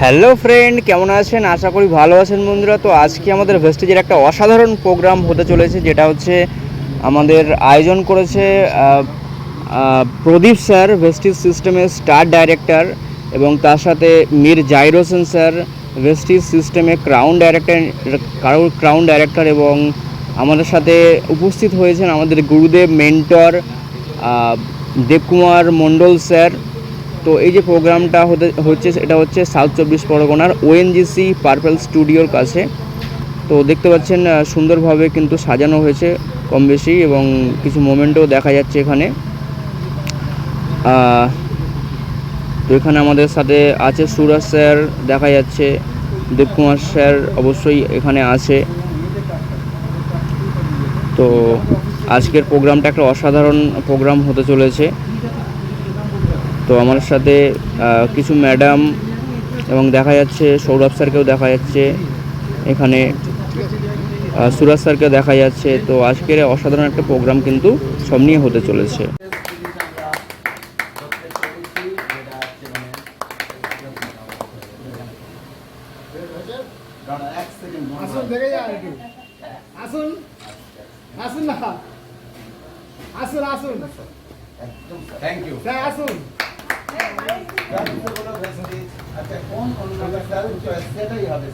Hello friend, কেমন আছেন? আশা করি ভালো আছেন বন্ধুরা। তো আজকে আমাদের ভেস্টিজের একটা অসাধারণ প্রোগ্রাম হতে চলেছে, যেটা হচ্ছে আমাদের আয়োজন করেছে প্রদীপ স্যার, ভেস্টিজ সিস্টেমের স্টার ডাইরেক্টর, এবং তার সাথে মীর জাহির হোসেন স্যার, ভেস্টিজ সিস্টেমে ক্রাউন ডাইরেক্টর, এবং আমাদের সাথে উপস্থিত হয়েছেন আমাদের গুরুদেব মেন্টর দেবকুমার মণ্ডল স্যার। তো এই যে প্রোগ্রামটা হচ্ছে এটা হচ্ছে সাউথ চব্বিশ পরগনার ওএনজিসি পার্পেল স্টুডিওর কাছে। তো দেখতে পাচ্ছেন সুন্দরভাবে কিন্তু সাজানো হয়েছে কম বেশি, এবং কিছু মোমেন্টও দেখা যাচ্ছে এখানে। তো এখানে আমাদের সাথে আছে সুরাজ স্যার, দেখা যাচ্ছে দেবকুমার স্যার অবশ্যই এখানে আছে। তো আজকের প্রোগ্রামটা একটা অসাধারণ প্রোগ্রাম হতে চলেছে। তো আমার সাথে কিছু ম্যাডাম, এবং দেখা যাচ্ছে সৌরভ স্যারকেও দেখা যাচ্ছে এখানে, সুরাজ স্যারকেও দেখা যাচ্ছে। তো আজকের অসাধারণ একটা প্রোগ্রাম কিন্তু সব নিয়ে হতে চলেছে। Thank you sir. আসুন সেটাই হবে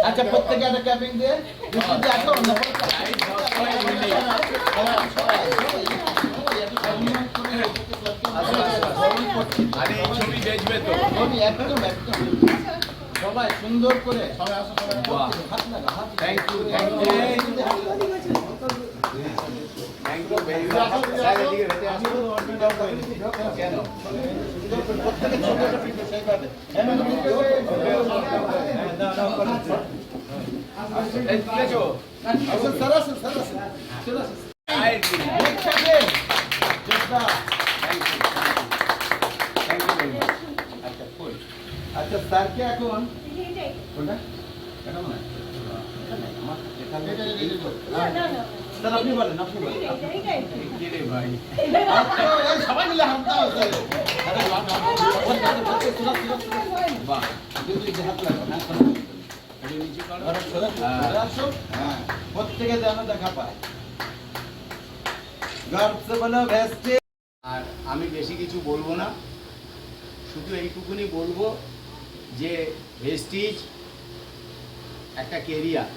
আচ্ছা, প্রত্যেকে একটা ক্যাপিং দিয়ে সবাই সুন্দর করে। Thank you, thank you, thank you very much. কেন আচ্ছা স্যারকে এখন আপনি বলেন, আপনি বলেন সবাই মিলে প্রত্যেকে যেন দেখা পায়। আর আমি বেশি কিছু বলবো না, শুধু এইটুকুনি বলবো যে ভেস্টিজ একটা কেরিয়ার,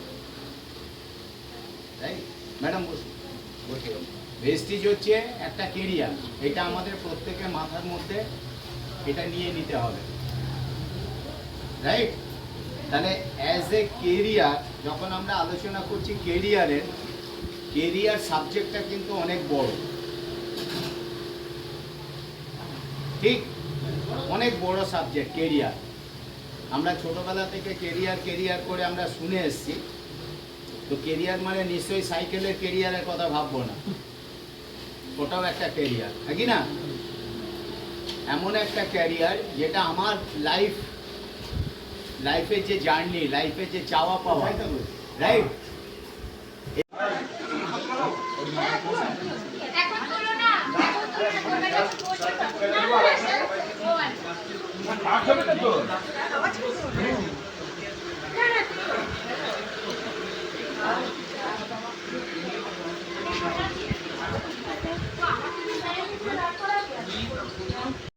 তাই ম্যাডাম বসে ভেস্টিজ হচ্ছে একটা কেরিয়ার। এটা আমাদের প্রত্যেকের মাথার মধ্যে এটা নিয়ে নিতে হবে, রাইট? তাহলে অ্যাজ এ কেরিয়ার যখন আমরা আলোচনা করছি কেরিয়ার সাবজেক্টটা কিন্তু অনেক বড়, ঠিক? অনেক বড় সাবজেক্ট কেরিয়ার। আমরা ছোটবেলা থেকে কেরিয়ার করে আমরা শুনে এসেছি। তো কেরিয়ার মানে নিশ্চয়ই সাইকেলের কেরিয়ারের কথা ভাববো না, ওটাও একটা কেরিয়ার, নাকি না? এমন একটা ক্যারিয়ার যেটা আমার লাইফের যে জার্নি, লাইফের যে চাওয়া পাওয়া, রাইট?